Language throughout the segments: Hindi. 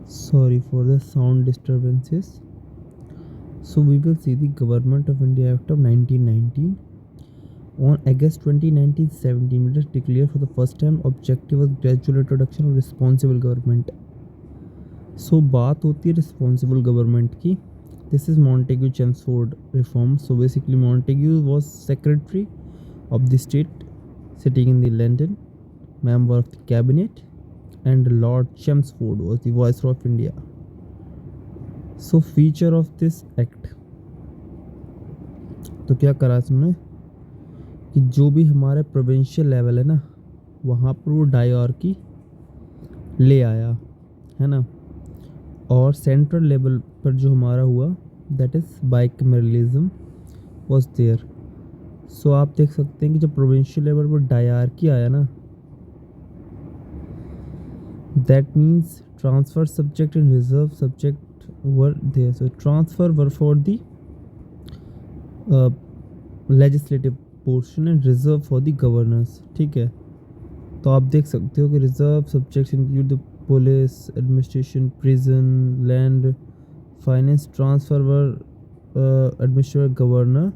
Sorry for the sound disturbances. So we will see the Government of India Act of 1919. On August 20, 1917, it was declared for the first time objective was gradual introduction of responsible government. So बात होती है responsible government की. This is Montagu Chelmsford reform. So basically Montagu was secretary of the state sitting in the London, member of the cabinet, and Lord Chelmsford was the Viceroy of India. So feature of this act, तो क्या करा इसने कि जो भी हमारे प्रोविंशियल लेवल है ना वहाँ पर वो डायरकी ले आया है ना, और सेंट्रल लेवल पर जो हमारा हुआ that is bicameralism was there. So आप देख सकते हैं कि जब प्रोविंशियल लेवल पर डायरकी आया ना, that means transfer subject and reserve subject were there. So transfer were for the legislative portion and reserve for the governors. ठीक है, तो आप देख सकते हो कि reserve subjects include the police, administration, prison, land, finance. Transfer were administered by governor.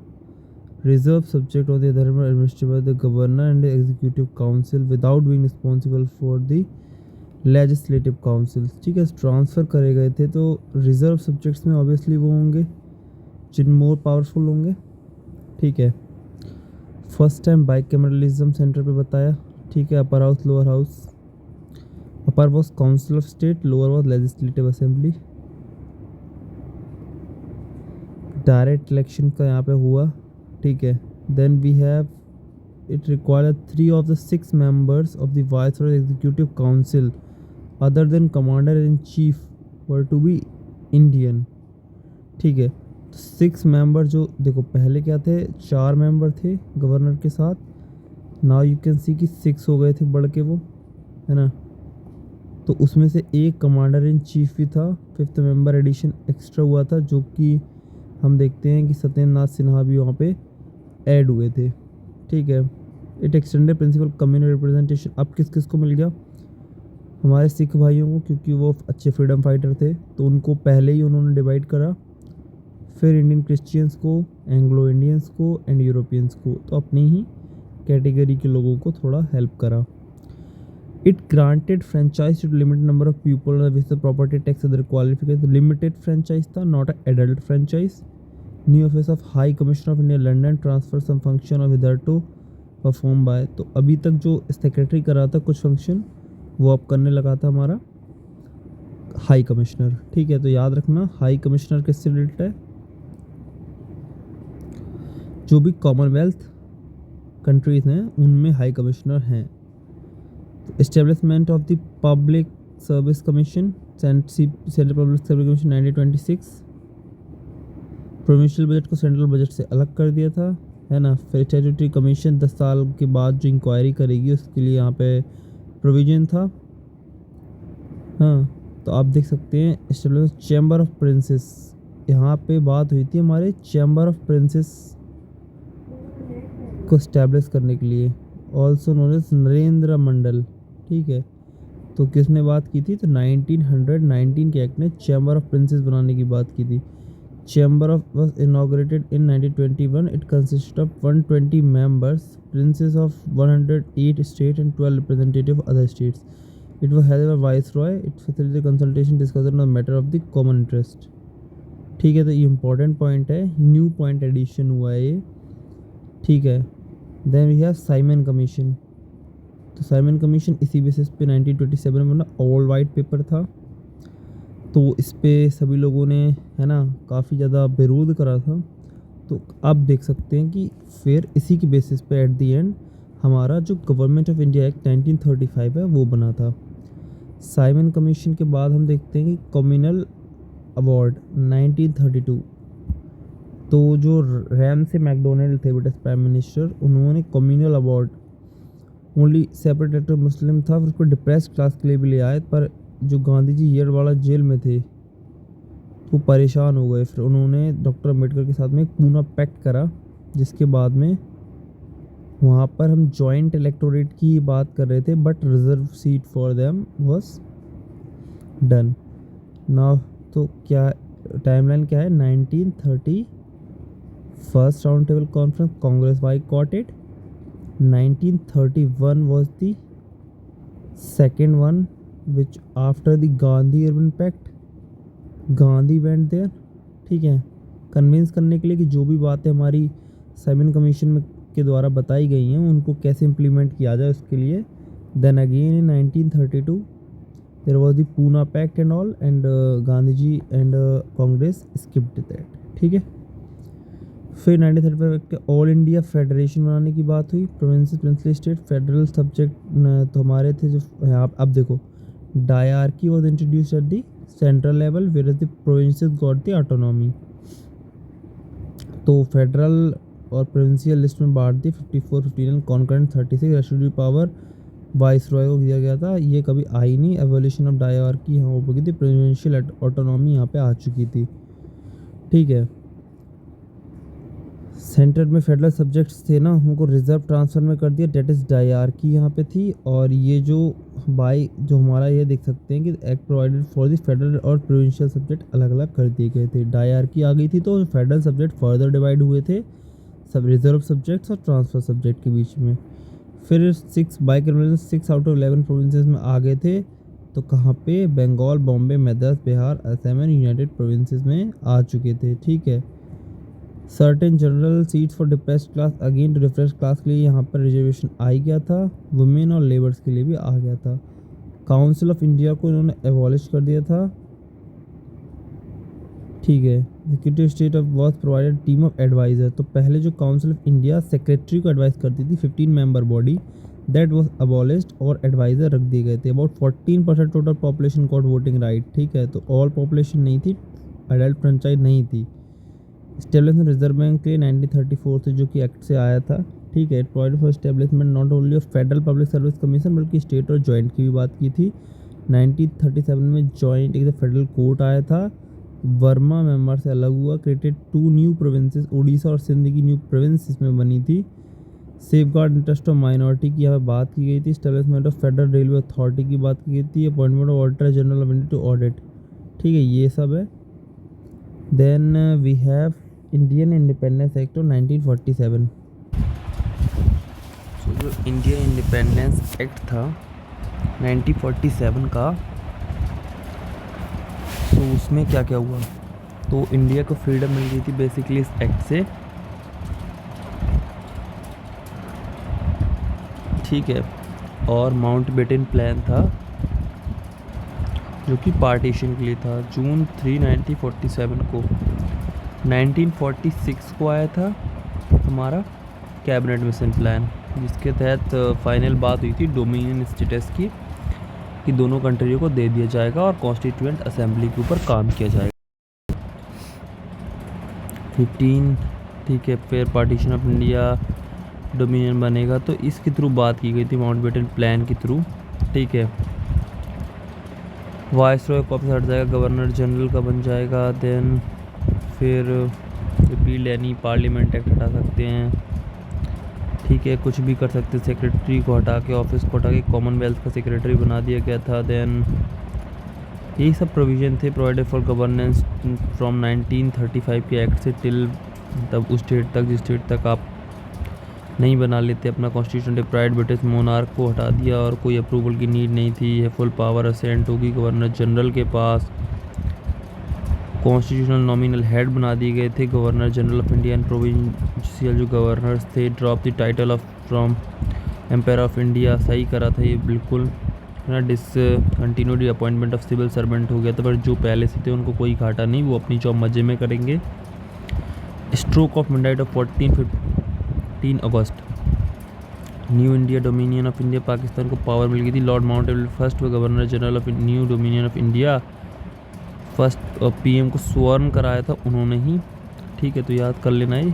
Reserve subject on the other hand administered by the governor and executive council without being responsible for the legislative council. ठीक है, ट्रांसफ़र करे गए थे तो रिजर्व सब्जेक्ट्स में ऑब्वियसली वो होंगे जिन मोर पावरफुल होंगे. ठीक है, फर्स्ट टाइम बाइकैमरलिज्म सेंटर पे बताया. ठीक है, upper house, lower house. Upper was council of state, lower was legislative assembly. Direct election का यहाँ पे हुआ. ठीक है, then we have it required 3 of the 6 members of the Viceroy Executive Council other than Commander in Chief were to be Indian. ठीक है, 6 मेंबर जो देखो पहले क्या थे, 4 मेंबर थे गवर्नर के साथ. नाउ यू कैन सी कि 6 हो गए थे बढ़ के वो, है ना. तो उसमें से एक कमांडर इन चीफ भी था. 5th मेंबर एडिशन एक्स्ट्रा हुआ था जो कि हम देखते हैं कि सत्येंद्र नाथ सिन्हा भी वहाँ पे ऐड हुए थे. ठीक है, it extended principle communal representation. अब किस किस को मिल गया, हमारे सिख भाइयों को, क्योंकि वो अच्छे फ्रीडम फाइटर थे तो उनको पहले ही उन्होंने डिवाइड करा. फिर इंडियन क्रिश्चियंस को, एंग्लो इंडियंस को एंड यूरोपियंस को, तो अपनी ही कैटेगरी के लोगों को थोड़ा हेल्प करा. It granted franchise to limited number of people with the property tax other qualification. Limited franchise था, not a adult franchise. New office of high commissioner of India London, transfer some function of इधर टू परफॉर्म बाय. तो अभी तक जो सेक्रेटरी कर रहा था कुछ फंक्शन, वो अब करने लगा था हमारा हाई कमिश्नर. ठीक है, तो याद रखना हाई कमिश्नर किससे रिलेटेड है, जो भी कॉमनवेल्थ कंट्रीज हैं उनमें हाई कमिश्नर हैं. Establishment of the public service commission, central public service commission 1926. Provincial budget को सेंट्रल बजट से अलग कर दिया था, है ना. फिर स्टैट्यूटरी कमीशन 10 साल के बाद जो इंक्वायरी करेगी उसके लिए यहाँ पे प्रोविजन था. हाँ, तो आप देख सकते हैं एस्टेब्लिश चैम्बर ऑफ प्रिंसेस. यहाँ पे बात हुई थी हमारे चैम्बर ऑफ प्रिंसेस को स्टैब्लिश करने के लिए, ऑल्सो नोन एज नरेंद्र मंडल. ठीक है, तो किसने बात की थी, तो 1919 के एक्ट ने चैम्बर ऑफ प्रिंसेस बनाने की बात की थी. Chamber of was inaugurated in 1921. It consisted of 120 members, princes of 108 states and 12 representatives of other states. It was held by Viceroy. It facilitated consultation, discussion on matter of the common interest. ठीक है, तो ये इंपॉर्टेंट पॉइंट है, न्यू पॉइंट एडिशन हुआ है ये. ठीक है, then we have Simon commission. तो साइमन कमीशन इसी बेसिस पे 1927 में ना ऑल वाइट पेपर था, तो इस पे सभी लोगों ने, है ना, काफ़ी ज़्यादा विरोध करा था. तो आप देख सकते हैं कि फिर इसी की बेसिस पे एट दी एंड हमारा जो गवर्नमेंट ऑफ इंडिया एक्ट 1935 है वो बना था. साइमन कमीशन के बाद हम देखते हैं कि कम्युनल अवार्ड 1932. तो जो रैमसे मैकडोनल्ड थे ब्रिटिश प्राइम मिनिस्टर, उन्होंने कम्युनल अवार्ड ओनली सेपरेट मुस्लिम था, फिर उसको डिप्रेस क्लास के लिए भी ले आए. पर जो गांधी जी ईयर वाला जेल में थे वो परेशान हो गए. फिर उन्होंने डॉक्टर अम्बेडकर के साथ में एक पूना पैक्ट करा, जिसके बाद में वहाँ पर हम जॉइंट इलेक्टोरेट की बात कर रहे थे, but reserve seat for them was done. Now तो क्या टाइमलाइन क्या है, 1930 first round table conference, Congress boycotted. 1931 was the second one, which after the Gandhi Irwin pact, Gandhi went there. ठीक है, कन्विंस करने के लिए कि जो भी बातें हमारी साइमन कमीशन में के द्वारा बताई गई हैं उनको कैसे इम्प्लीमेंट किया जाए उसके लिए. Then again in 1932 there was the Poona pact and all, and Gandhi ji and Congress skipped that. ठीक है, फिर 1935 के ऑल इंडिया फेडरेशन बनाने की बात हुई. Provinces, princely state, federal subject तो हमारे थे जो आप अब देखो, dyarchy was introduced at the central level where the provinces got the autonomy. तो फेडरल और प्रोविंशियल लिस्ट में बांट दी. 54, 59 कॉन्करेंट, 36 रेस्टिट्यूटिव पावर वाइसरॉय को दिया गया था. ये कभी आई नहीं. एवोल्यूशन ऑफ डायरकी यहाँ हो गई थी, प्रोविंशियल ऑटोनॉमी यहाँ पे आ चुकी थी. ठीक है, सेंटर में फेडरल सब्जेक्ट्स थे ना, उनको रिजर्व ट्रांसफर में कर दिया. डेट इज़ डायरकी यहाँ पे थी. और ये जो जो हमारा ये देख सकते हैं कि act provided for the federal और प्रोविंशियल सब्जेक्ट अलग अलग कर दिए गए थे. डायरकी आ गई थी तो फेडरल सब्जेक्ट फर्दर डिवाइड हुए थे सब रिजर्व सब्जेक्ट्स और ट्रांसफर सब्जेक्ट के बीच में. फिर 6 बाइकर्नल 6 आउट ऑफ 11 प्रोविंसेस में आ गए थे. तो कहाँ पे, Bengal, Bombay, Madras, Bihar, Assam and United Provinces में आ चुके थे. ठीक है, certain general seats for depressed class, again depressed class के लिए यहाँ पर रिजर्वेशन आ गया था. वुमेन और लेबर्स के लिए भी आ गया था. काउंसिल ऑफ इंडिया को इन्होंने एबॉलिश कर दिया था. ठीक है, executive state of was provided team of adviser. तो पहले जो काउंसिल ऑफ इंडिया सेक्रेटरी को एडवाइस करती थी, 15 member body, that was abolished और एडवाइजर रख दिए गए थे. About 14% total population got voting right. ठीक है, तो ऑल पॉपुलेशन नहीं थी, अडल्ट फ्रेंचाइज नहीं थी. स्टेब्लिशमेंट रिजर्व बैंक के लिए 1934 से जो कि एक्ट से आया था. ठीक है, it provide for establishment not only of federal public service commission बल्कि स्टेट और जॉइंट की भी बात की थी. 1937 में जॉइंट एक फेडरल कोर्ट आया था. वर्मा मेंबर से अलग हुआ. क्रिएटेड 2 न्यू प्रोविंसेस, उड़ीसा और सिंध की न्यू प्रोविंस इसमें बनी थी. Safeguard interest of minority की यहाँ पर बात की गई थी. Establishment of federal railway authority की बात की गई थी. Appointment of auditor general of India to audit. ठीक है, ये सब है. Then we have Indian independence act of 1947. तो जो इंडियन इंडिपेंडेंस एक्ट था 1947 का, तो उसमें क्या क्या हुआ, तो इंडिया को फ्रीडम मिल गई थी बेसिकली इस एक्ट से. ठीक है, और माउंटबेटन प्लान था जो कि पार्टीशन के लिए था. जून 3, 1947 को. 1946 को आया था हमारा कैबिनेट मिशन प्लान, जिसके तहत फाइनल बात हुई थी डोमिनियन स्टेटस की, कि दोनों कंट्रियों को दे दिया जाएगा और कॉन्स्टिट्यूएंट असेंबली के ऊपर काम किया जाएगा. 15. ठीक है, फिर पार्टीशन ऑफ इंडिया डोमिनियन बनेगा, तो इसके थ्रू बात की गई थी माउंटबेटन प्लान के थ्रू. ठीक है, वाइसरॉय का ऑफिस हट जाएगा, गवर्नर जनरल का बन जाएगा. देन फिर रिपील यानी पार्लियामेंट एक्ट हटा सकते हैं. ठीक है, कुछ भी कर सकते हैं. सेक्रेटरी को हटा के, ऑफिस को हटा के कॉमनवेल्थ का सेक्रेटरी बना दिया गया था. देन यही सब प्रोविज़न थे प्रोवाइडेड फॉर गवर्नेंस फ्रॉम 1935 के एक्ट से टिल तब उस डेट तक जिस डेट तक आप नहीं बना लेते अपना कॉन्स्टिट्यूशन. डिप्राइड ब्रिटिश मोनार्क को हटा दिया और कोई अप्रूवल की नीड नहीं थी. ये फुल पावर असेंट होगी गवर्नर जनरल के पास. कॉन्स्टिट्यूशनल नॉमिनल हेड बना दिए गए थे governor general of India and provincial जो गवर्नर्स थे. Drop the title of from empire of India. सही करा था ये बिल्कुल ना. Discontinued appointment of civil servant हो गया था, पर जो पहले से थे उनको कोई घाटा नहीं, वो अपनी जॉब मज़े में करेंगे. Stroke of midnight of 15 August. New India dominion of India, Pakistan को पावर मिल गई थी. लॉर्ड माउंटबेटन फर्स्ट व governor general of new dominion of India. First PM को स्वर्ण कराया था उन्होंने ही. ठीक है, तो याद कर लेना ये.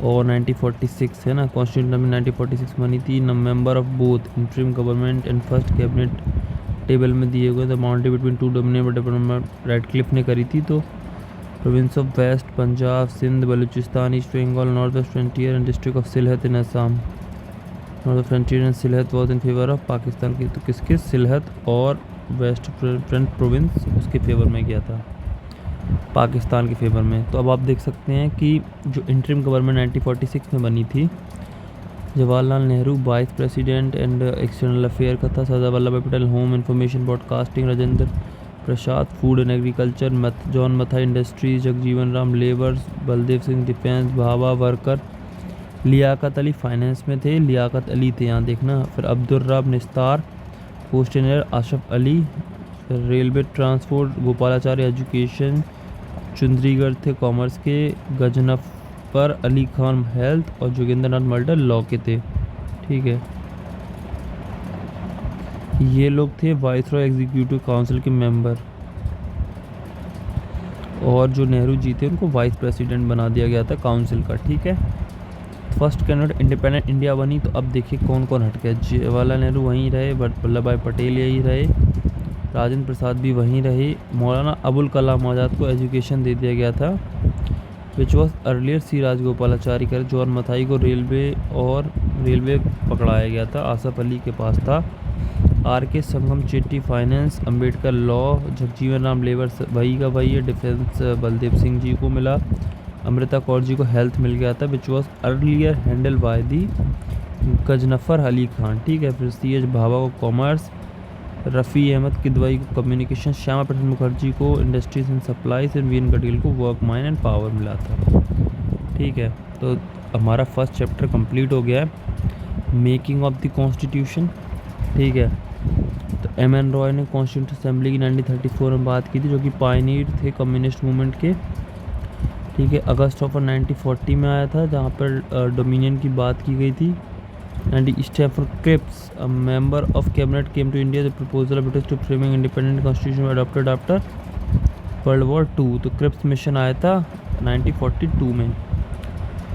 और 1946 है ना, कॉन्स्टिट्यूशन में 1946 बनी थी. Member of both interim government and first cabinet table में दिए हुए the boundary between two dominion Radcliffe ने करी थी. तो province of west Punjab, Sindh, Balochistan, east Bengal, north west frontier and district of Sylhet in Assam. North frontier and Sylhet was in favour of Pakistan की. तो किसके, सिलहट और वेस्ट फ्रंट प्रोविंस उसके फेवर में गया था, पाकिस्तान के फेवर में। तो अब आप देख सकते हैं कि जो इंटरिम गवर्नमेंट 1946 में बनी थी, Jawaharlal Nehru vice president and external affair का था, Sardar Vallabh Bhai Patel home information broadcasting, Rajendra Prasad food and agriculture, John Mathai industries, Jagjivan Ram labour, Baldev Singh defence, Bhabha worker, Liaquat Ali finance में थे, लियाकत अली थे यहाँ देखना। फिर Abdurrab Nishtar post engineer, Asaf Ali railway transport, Gopalacharya education, Chundrigar थे कॉमर्स के, गजनफर अली खान हेल्थ और जोगिंदर नाथ मल्टर लॉ के थे। ठीक है, ये लोग थे वाइसरॉय एग्जीक्यूटिव काउंसिल के मेंबर, और जो नेहरू जी थे उनको वाइस प्रेसिडेंट बना दिया गया था काउंसिल का। ठीक है, फर्स्ट कैबिनेट इंडिपेंडेंट इंडिया बनी, तो अब देखिए कौन कौन हट गया। जवाहरलाल नेहरू वहीं रहे, वल्लभ भाई पटेल यहीं रहे, राजेंद्र प्रसाद भी वहीं रहे, मौलाना अबुल कलाम आज़ाद को एजुकेशन दे दिया गया था, विच वॉज अर्लियर सी राजगोपालाचारी कर, जॉन मथाई को रेलवे पकड़ाया गया था, आसफ अली के पास था, R K Shanmukham Chetty finance, Ambedkar law, Jagjivan Ram labour वही का वही है, डिफेंस बलदेव सिंह जी को मिला, अमृता कौर जी को हेल्थ मिल गया था, which was earlier handle by the Ghazanfar Ali Khan. ठीक है, फिर सी एच भाभा को कॉमर्स, रफ़ी अहमद किदवाई को कम्युनिकेशन, श्यामा प्रसाद मुखर्जी को industries and supplies and V N Patel को वर्क माइन एंड पावर मिला था। ठीक है, तो हमारा फर्स्ट चैप्टर कंप्लीट हो गया है, मेकिंग ऑफ द कॉन्स्टिट्यूशन। ठीक है, तो एम एन रॉय ने कॉन्स्टिट्यूंट असेंबली की 1934 में बात की थी, जो कि पायनियर थे कम्युनिस्ट मूवमेंट के। ठीक है, अगस्त ऑफ 1940 में आया था, जहाँ पर डोमिनियन की बात की गई थी। And Stafford Cripps, a member of cabinet, came to India, the proposal of British to framing independent constitution adopted after world war 2। तो क्रिप्स मिशन आया था 1942 में।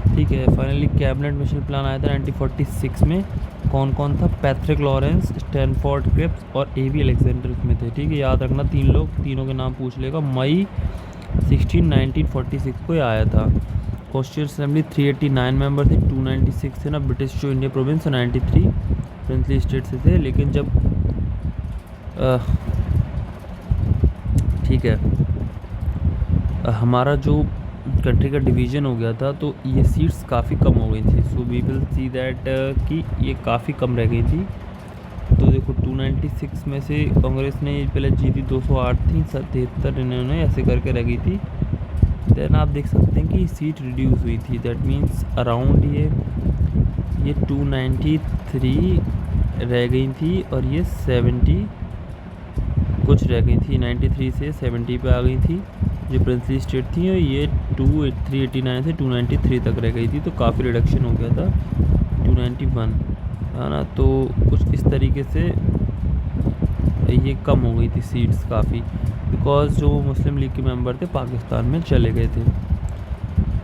ठीक है, फाइनली कैबिनेट मिशन प्लान आया था 1946 में। कौन कौन था? पैट्रिक लॉरेंस, स्टैनफोर्ड क्रिप्स और ए वी अलेक्जेंडर इसमें थे। ठीक है, याद रखना, तीनों के नाम पूछ लेगा। मई 16 1946 को आया था। कॉन्स्टिट्यूंट असेंबली 389 मेंबर थे, 296 थे ना ब्रिटिश जो इंडिया प्रोविंस, 93 प्रिंसली स्टेट से थे। लेकिन जब ठीक है, हमारा जो कंट्री का डिवीज़न हो गया था, तो ये सीट्स काफ़ी कम हो गई थी। So we will see that कि ये काफ़ी कम रह गई थी। तो देखो 296 में से कांग्रेस ने पहले जीती 208 थी, 77 इन्होंने ऐसे करके रह गई थी। देन आप देख सकते हैं कि सीट रिड्यूस हुई थी, दैट मीन्स अराउंड ये 293 रह गई थी और ये 70 कुछ रह गई थी, 93 से 70 पे आ गई थी जो प्रिंसली स्टेट थी, और ये 389 से 293 तक रह गई थी। तो काफ़ी रिडक्शन हो गया था, 291 है ना। तो कुछ इस तरीके से ये कम हो गई थी सीट्स काफ़ी, बिकॉज जो मुस्लिम लीग के मेंबर थे पाकिस्तान में चले गए थे।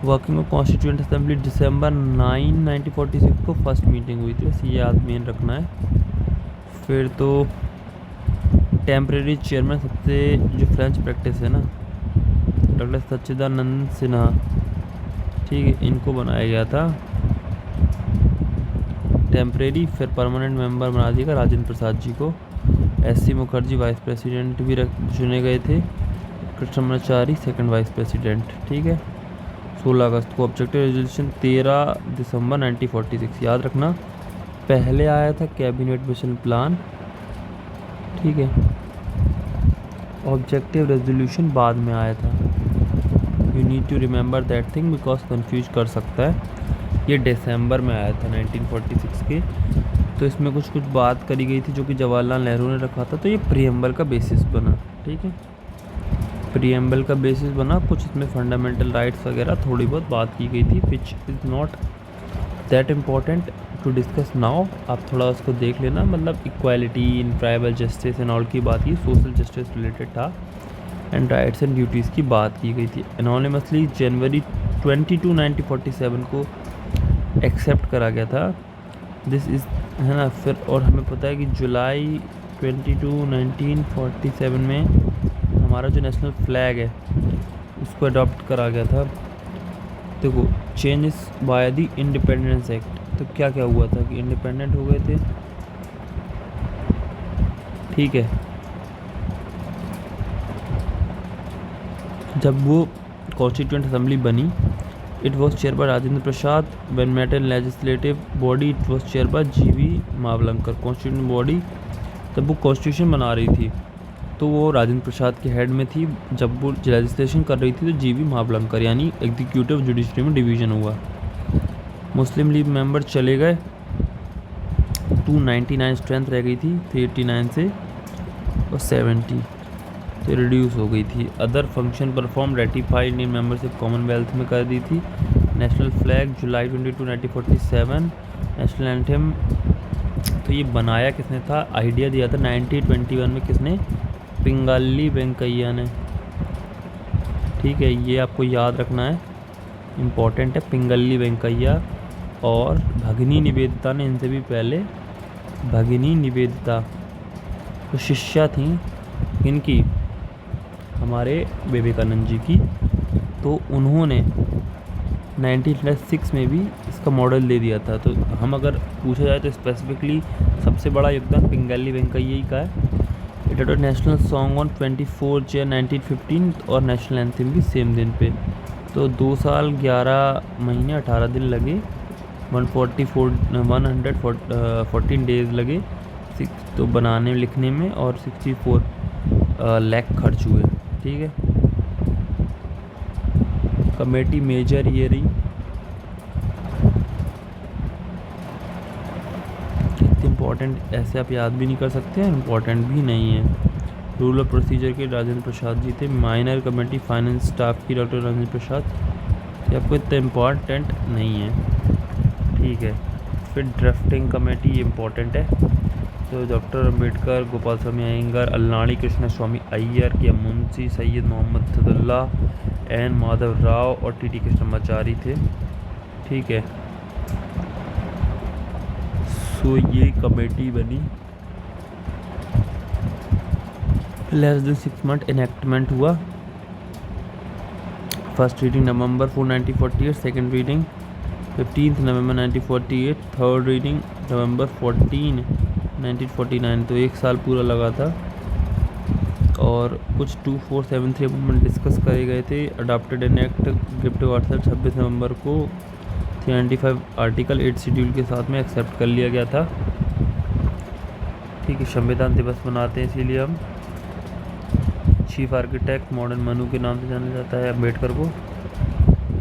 वर्किंग ऑफ कॉन्स्टिट्यूंट असेंबली दिसंबर 9 1946 को फर्स्ट मीटिंग हुई थी, बस ये याद मेन रखना है। फिर तो टेम्परेरी चेयरमैन सबसे जो फ्रेंच प्रैक्टिस है ना, डॉक्टर सच्चिदानंद सिन्हा, ठीक है, इनको बनाया गया था टेम्परेरी। फिर परमानेंट मेंबर बना दिया राजेंद्र प्रसाद जी को। एस.सी. मुखर्जी वाइस प्रेसिडेंट भी चुने गए थे, कृष्णमाचारी सेकंड वाइस प्रेसिडेंट। ठीक है, 16 अगस्त को। ऑब्जेक्टिव रेजोल्यूशन 13 दिसंबर 1946, याद रखना। पहले आया था कैबिनेट मिशन प्लान, ठीक है, ऑब्जेक्टिव रेजोल्यूशन बाद में आया था। You need to remember that thing because confuse कर सकता है। ये दिसंबर में आया था 1946 के। तो इसमें कुछ बात करी गई थी जो कि जवाहरलाल नेहरू ने रखा था, तो ये प्रीएम्बल का बेसिस बना। ठीक है, प्रीएम्बल का बेसिस बना। कुछ इसमें फंडामेंटल राइट्स वगैरह थोड़ी बहुत बात की गई थी, which is not that important to discuss now. आप थोड़ा उसको देख लेना, मतलब equality in tribal justice and all की बात की, सोशल जस्टिस रिलेटेड था, एंड राइट्स एंड ड्यूटीज़ की बात की गई थी। एनोनिमसली जनवरी 22 1947 को एक्सेप्ट करा गया था, दिस इज़, है ना। फिर और हमें पता है कि जुलाई 22 1947 में हमारा जो नेशनल फ्लैग है उसको अडॉप्ट करा गया था। देखो, changes by the independence act. तो क्या क्या हुआ था कि इंडिपेंडेंट हो गए थे, ठीक है, जब वो कॉन्स्टिट्यूंट असेंबली बनी, it was chair by Rajendra Prasad. When met in legislative body, it was chair by G V Mavalankar. Constituent body जब वो कॉन्स्टिट्यूशन बना रही थी तो वो राजेंद्र प्रसाद के हेड में थी। जब वो लेजिस्लेशन कर रही थी तो जीवी मावलंकर, यानी एग्जीक्यूटिव जुडिशरी में डिवीज़न हुआ। मुस्लिम लीग मेंबर चले गए, 299 स्ट्रेंथ रह गई थी 389 से, और 70 तो रिड्यूस हो गई थी। Other function perform ratify Indian membership Commonwealth में कर दी थी। नेशनल फ्लैग जुलाई 22 1947। नेशनल एंथम तो ये बनाया किसने था, आइडिया दिया था 1921 में किसने, पिंगाली वेंकैया ने। ठीक है, ये आपको याद रखना है, इम्पॉर्टेंट है। पिंगली वेंकैया और भगिनी निवेदिता ने इनसे भी पहले, भगिनी निवेदिता तो शिष्या थी इनकी, हमारे विवेकानंद जी की। तो उन्होंने 1906 में भी इसका मॉडल दे दिया था। तो हम अगर पूछा जाए तो स्पेसिफिकली सबसे बड़ा योगदान पिंगली वेंकैया ही का है। It had national song on 24 जनवरी 1915 और नेशनल एंथम भी सेम दिन पे। तो 2 साल 11 महीने 18 दिन लगे, 114 डेज लगे तो बनाने लिखने में, और 64 लाख खर्च हुए। ठीक है, कमेटी मेजर ये रही, कितने इम्पोर्टेंट ऐसे आप याद भी नहीं कर सकते हैं, इम्पोर्टेंट भी नहीं है। रूल ऑफ प्रोसीजर के राजेंद्र प्रसाद जी थे। माइनर कमेटी फाइनेंस स्टाफ की डॉक्टर राजेंद्र प्रसाद, ये आपको इतना इम्पॉर्टेंट नहीं है। ठीक है, फिर ड्राफ्टिंग कमेटी इम्पॉर्टेंट है। तो डॉक्टर अम्बेडकर, गोपाल स्वामी अयंगार, अल्लाड़ी कृष्ण स्वामी अय्यर के मुंशी सैयद मोहम्मद सदुल्ला, एन माधव राव और टी कृष्णमाचारी थे। ठीक है, सो ये कमेटी बनी। लेस देन 6 मंथ इनैक्टमेंट हुआ। फर्स्ट रीडिंग नवंबर 4 1948, सेकेंड रीडिंग 15 नवंबर 1948, थर्ड रीडिंग नवंबर 14 1949। तो 1 साल पूरा लगा था। और कुछ 2473 अमेंडमेंट डिस्कस करे गए थे। Adopted an act gift WhatsApp 26 नवंबर को 395 आर्टिकल 8 शेड्यूल के साथ में एक्सेप्ट कर लिया गया था। ठीक है, संविधान दिवस मनाते हैं इसीलिए हम। चीफ आर्किटेक्ट मॉडर्न मनु के नाम से जाना जाता है अम्बेडकर को।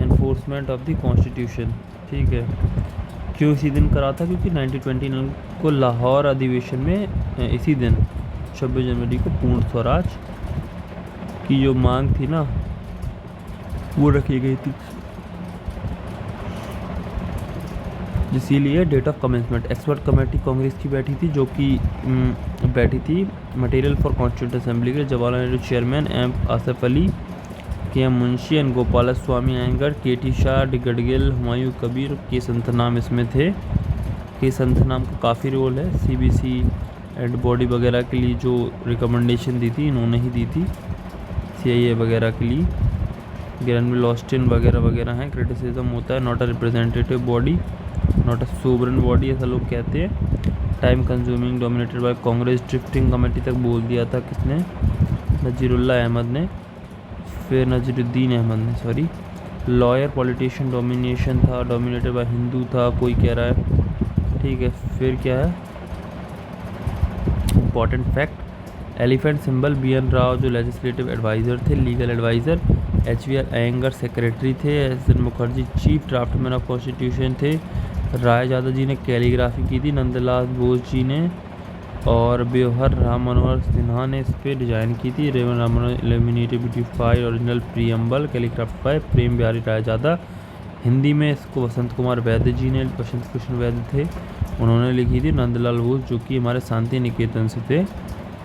एनफोर्समेंट ऑफ द कॉन्स्टिट्यूशन, ठीक है, क्यों इसी दिन करा था, क्योंकि 1929 को लाहौर अधिवेशन में इसी दिन 26 जनवरी को पूर्ण स्वराज की जो मांग थी ना वो रखी गई थी, इसीलिए date of commencement. Expert committee Congress की बैठी थी, जो कि बैठी थी मटेरियल फॉर कॉन्स्टिट्यूंट असेंबली के जवाहरलाल नेहरू चेयरमैन, एम आसफ अली, के एम मुंशी, एन गोपाल स्वामी अयंगर, के टी शाह, डी गडगिल, हुमायूं कबीर, के संतनाम इसमें थे। के संतनाम का काफ़ी रोल है, सीबीसी एड बॉडी वगैरह के लिए जो रिकमेंडेशन दी थी इन्होंने ही दी थी, सीआईए वगैरह के लिए। ग्रैनविल ऑस्टिन वगैरह वगैरह हैं। क्रिटिसिज्म होता है, not a representative body, not a sovereign body, ऐसा लोग कहते हैं। Time consuming, dominated by Congress. Drifting committee तक बोल दिया था किसने, नजीरुल्लाह अहमद ने, फिर नजरुद्दीन अहमद ने, सॉरी। लॉयर पॉलिटिशियन डोमिनेशन था, डोमिनेटेड बाय हिंदू था, कोई कह रहा है। ठीक है, फिर क्या है important fact, elephant symbol B N Rau जो लेजिस्लेटिव एडवाइज़र थे, legal adviser, H V R Iyengar secretary थे, S N Mukherjee chief draftsman of constitution थे, राय यादव जी ने कैलीग्राफी की थी, नंदलाल बोस जी ने, और बेहर राम मनोहर सिन्हा ने इस पर डिज़ाइन की थी। Revan Raman eliminated beautified original preamble calligraphed by Prem Behari Raizada. Hindi में इसको वसंत कुमार वैद्य जी ने, वसंत कृष्ण वैद्य थे, उन्होंने लिखी थी। नंदलाल बोस जो कि हमारे शांति निकेतन से थे,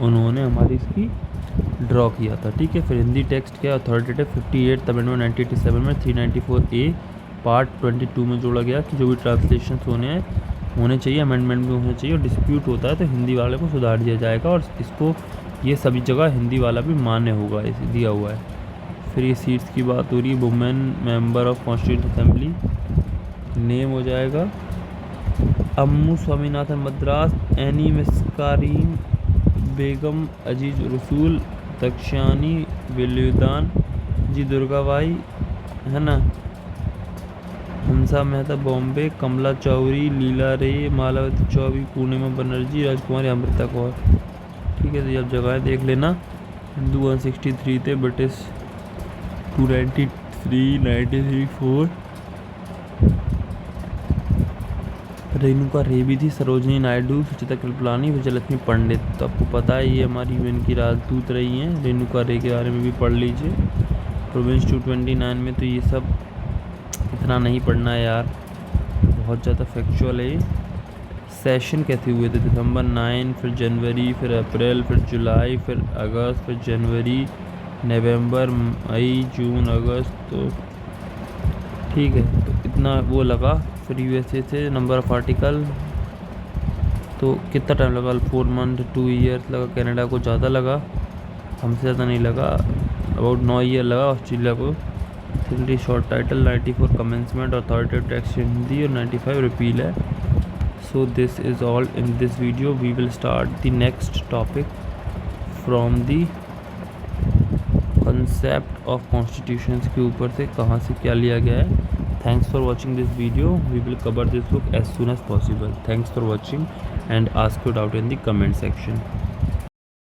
उन्होंने हमारी इसकी ड्रॉ किया था। ठीक है, फिर हिंदी टेक्स्ट क्या अथॉरिटेटिव 58 अमेंडमेंट 1987 में 394A पार्ट 22 में जोड़ा गया कि जो भी ट्रांसलेशन होने चाहिए अमेंडमेंट भी होने चाहिए, और डिस्प्यूट होता है तो हिंदी वाले को सुधार दिया जाएगा, और इसको ये सभी जगह हिंदी वाला भी मान्य होगा, इसे दिया हुआ है। फिर ये सीट्स की बात हो रही है, women member of constituent assembly name हो जाएगा अम्मू स्वामीनाथन मद्रास, एनी मिस्कारीन बेगम, अजीज रसूल, दक्षानी विल्युदान, जी दुर्गाबाई है ना, हंसा मेहता बॉम्बे, कमला चौधरी, लीला रे, मालावती चौबी, पूर्णिमा बनर्जी, राजकुमारी, अमृता कौर। ठीक है, तो ये आप जगह देख लेना। हिंदू 163 थे, ब्रिटिश 293, 93, 4। रेणुका रे भी थी, सरोजनी नायडू, सुचिता कृपलानी, विजयलक्ष्मी पंडित। तो आपको पता है ये हमारी यूएन की राजदूत रही हैं। रेणुका रे के बारे में भी पढ़ लीजिए। प्रोविंस 229 में तो ये सब इतना नहीं पढ़ना है यार, बहुत ज़्यादा फैक्चुअल है। सेशन कैसे हुए थे? दिसंबर 9, फिर जनवरी, फिर अप्रैल, फिर जुलाई, फिर अगस्त, फिर जनवरी, नवंबर, मई, जून, अगस्त। तो ठीक है, तो इतना वो लगा। फिर यूएसए से नंबर ऑफ आर्टिकल, तो कितना टाइम लगा? 4 मंथ, 2 ईयर्स लगा। कनाडा को ज़्यादा लगा, हमसे ज़्यादा नहीं लगा, अबाउट 9 ईयर लगा ऑस्ट्रेलिया को। Hindi short title 94 commencement, authoritative text Hindi, और 95 रिपील है। So this is all in this video. We will start the next topic from the concept of constitutions के ऊपर से, कहाँ से क्या लिया गया है। Thanks for watching this video. We will cover this book as soon as possible. Thanks for watching and ask your doubt in the comment section.